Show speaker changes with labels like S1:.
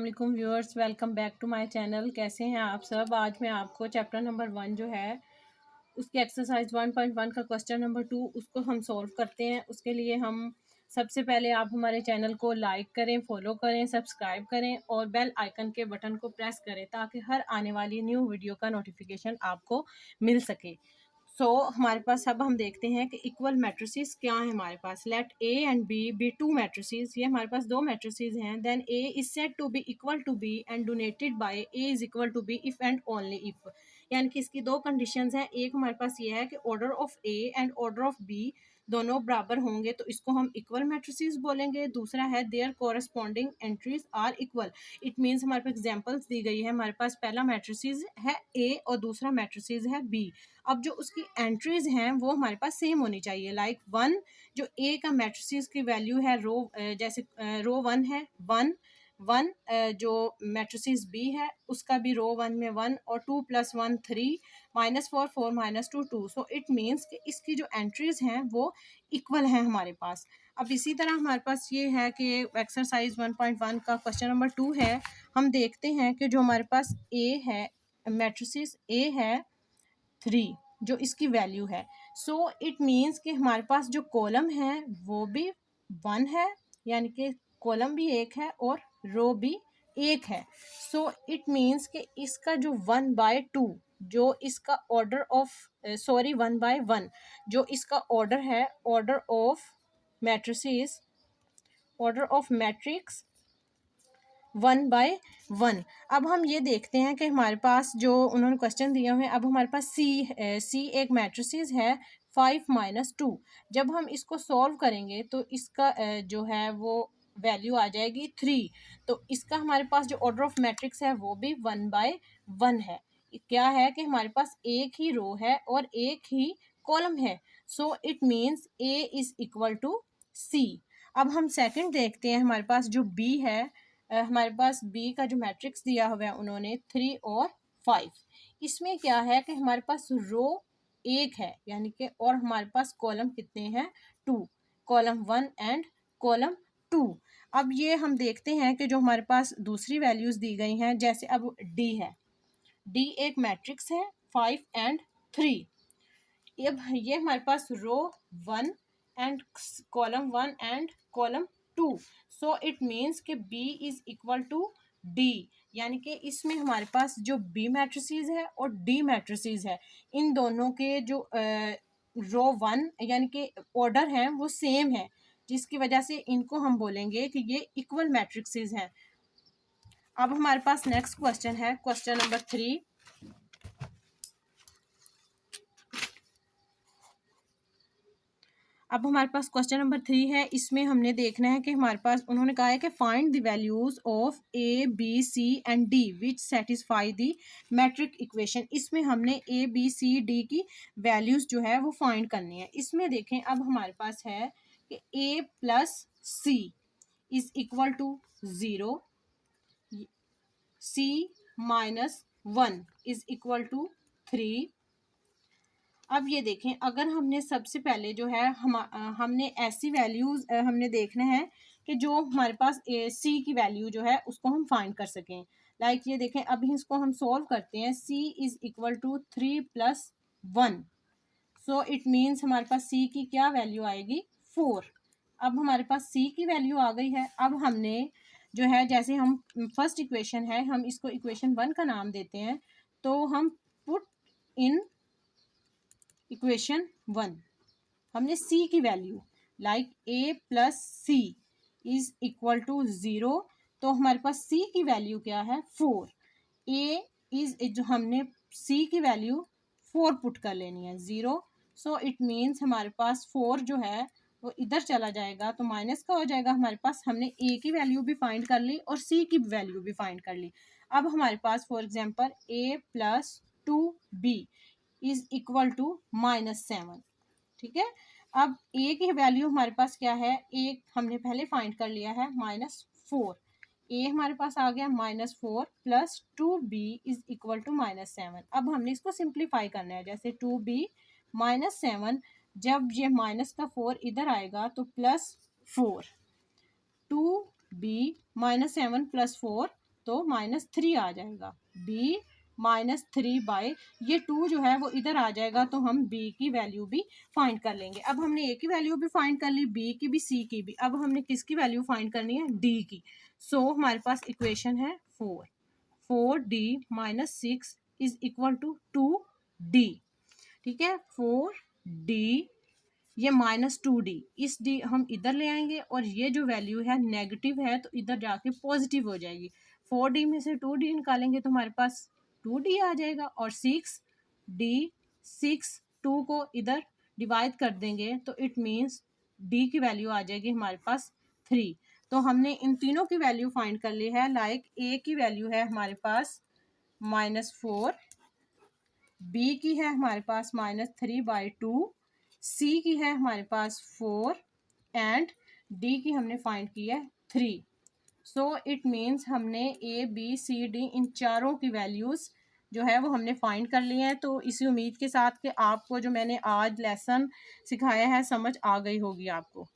S1: वालेकुम viewers, welcome back to my channel. कैसे हैं आप सब। आज मैं आपको चैप्टर नंबर 1 जो है उसके एक्सरसाइज 1.1 का क्वेश्चन नंबर 2 उसको हम सॉल्व करते हैं। उसके लिए हम सबसे पहले आप हमारे चैनल को लाइक करें, फॉलो करें, सब्सक्राइब करें और बेल आइकन के बटन को प्रेस करें ताकि हर आने वाली न्यू वीडियो का नोटिफिकेशन आपको मिल सके। हमारे पास अब हम देखते हैं कि इक्वल मैट्रिसेस क्या है हमारे पास। Let A and B be two matrices. ये हमारे पास दो मैट्रिसेस हैं। Then A is said to be equal to B and denoted by A is equal to B if and only if. यानी कि इसकी दो कंडीशंस हैं। एक हमारे पास ये है कि order of A and order of B दोनों बराबर होंगे तो इसको हम इक्वल मैट्रिसेस बोलेंगे। दूसरा है there corresponding entries are equal. It means हमारे पास एग्जांपल्स दी गई है। हमारे पास पहला मैट्रिसेस है ए और दूसरा मैट्रिसेस है बी। अब जो उसकी एंट्रीज हैं वो हमारे पास सेम होनी चाहिए। लाइक वन, जो ए का मैट्रिसेस की वैल्यू है रो, जैसे रो 1 है 1 1, जो मैट्रिसेस बी है उसका भी रो 1 में 1 और 2 + 1 3 -4 4 -2 2। सो इट मीन्स कि इसकी जो एंट्रीज हैं वो इक्वल हैं हमारे पास। अब इसी तरह हमारे पास ये है कि एक्सरसाइज 1.1 का क्वेश्चन नंबर 2 है। हम देखते हैं कि जो हमारे पास ए है, मैट्रिसेस ए है 3, जो इसकी वैल्यू है। सो इट मीन्स कि हमारे पास जो कॉलम है वो भी 1 है, यानी कि कॉलम भी एक है और रो भी एक है। सो इट मीन्स कि इसका जो 1/2 जो इसका ऑर्डर ऑफ 1/1 जो इसका ऑर्डर है, order of matrices, order of matrix 1/1। अब हम ये देखते हैं कि हमारे पास जो उन्होंने क्वेश्चन दिए हुए हैं। अब हमारे पास सी एक मैट्रिसेस है 5 - 2। जब हम इसको सॉल्व करेंगे तो इसका जो है वो वैल्यू आ जाएगी 3। तो इसका हमारे पास जो ऑर्डर ऑफ मैट्रिक्स है वो भी 1/1 है। क्या है कि हमारे पास एक ही रो है और एक ही कॉलम है। So it means A is equal to C. अब हम सेकंड देखते हैं। हमारे पास जो बी है, हमारे पास बी का जो मैट्रिक्स दिया हुआ है उन्होंने 3 और 5। इसमें क्या है कि हमारे पास रो एक है, यानी कि और हमारे पास कॉलम कितने हैं 2, कॉलम 1 एंड कॉलम 2। अब ये हम देखते हैं कि जो हमारे पास दूसरी वैल्यूज दी गई हैं, जैसे अब डी है, डी एक मैट्रिक्स है 5 एंड 3। अब ये हमारे पास row 1 and column 1 and column 2। So it means कि B is equal to D, यानी कि इसमें हमारे पास जो बी मैट्रिसेस है और डी मैट्रिसेस है, इन दोनों के जो रो 1 यानी कि ऑर्डर हैं वो सेम है, जिसकी वजह से इनको हम बोलेंगे कि ये इक्वल मैट्रिक्सेस हैं। अब हमारे पास नेक्स्ट क्वेश्चन है, क्वेश्चन नंबर 3। अब हमारे पास क्वेश्चन नंबर 3 है। इसमें हमने देखना है कि हमारे पास उन्होंने कहा है कि find the values of A B C and D which satisfy the matrix equation. इसमें हमने ए बी सी डी की वैल्यूज जो है वो फाइंड करनी है। इसमें देखें, अब हमारे पास है कि A plus C is equal to 0, C -1 is equal to 3। अब ये देखें, अगर हमने सबसे पहले जो है हमने ऐसी वैल्यूज हमने देखना है कि जो हमारे पास सी की वैल्यू जो है उसको हम फाइंड कर सकें। लाइक ये देखें, अभी इसको हम सॉल्व करते हैं। C is equal to 3 + 1। So it means हमारे पास सी की क्या वैल्यू आएगी 4। अब हमारे पास सी की वैल्यू आ गई है। अब हमने जो है, जैसे हम फर्स्ट इक्वेशन है, हम इसको इक्वेशन 1 का नाम देते हैं। तो हम पुट इन इक्वेशन 1 हमने c की value, like a plus C is equal to 0। तो हमारे पास c की वैल्यू क्या है 4। a इज जो हमने c की वैल्यू 4 पुट कर लेनी है 0। सो इट मीन्स हमारे पास 4 जो है वो इधर चला जाएगा तो माइनस का हो जाएगा। हमारे पास हमने a की वैल्यू भी फाइंड कर ली और c की वैल्यू भी फाइंड कर ली। अब हमारे पास for example a plus 2b is equal to -7। ठीक है। अब ए की वैल्यू हमारे पास क्या है, एक हमने पहले फाइंड कर लिया है -4। ए हमारे पास आ गया -4 + 2b इज इक्वल टू -7। अब हमने इसको सिंप्लीफाई करना है, जैसे 2b -7, जब ये माइनस का 4 इधर आएगा तो +4, 2b -7 + 4 तो -3 आ जाएगा। b -3 ये 2 जो है वो इधर आ जाएगा, तो हम b की वैल्यू भी फाइंड कर लेंगे। अब हमने a की वैल्यू भी फाइंड कर ली, b की भी, c की भी। अब हमने किसकी वैल्यू फाइंड करनी है? d की। सो हमारे पास इक्वेशन है 4d - 6 is equal to 2d। ठीक है, 4d ये -2d, इस d हम इधर ले आएंगे और ये जो वैल्यू है नेगेटिव है तो इधर जाके पॉजिटिव हो जाएगी। 4d में से 2d निकालेंगे तो हमारे पास 2d आ जाएगा, और 6d 2 को इधर डिवाइड कर देंगे तो इट मीन्स d की वैल्यू आ जाएगी हमारे पास 3। तो हमने इन तीनों की वैल्यू फाइंड कर ली है। लाइक a की वैल्यू है हमारे पास -4, b की है हमारे पास -3/2, c की है हमारे पास 4 एंड d की हमने फाइंड की है 3। सो इट मीन्स हमने a b c d इन चारों की वैल्यूज जो है वो हमने फाइंड कर ली है। तो इसी उम्मीद के साथ कि आपको जो मैंने आज लेसन सिखाया है समझ आ गई होगी आपको।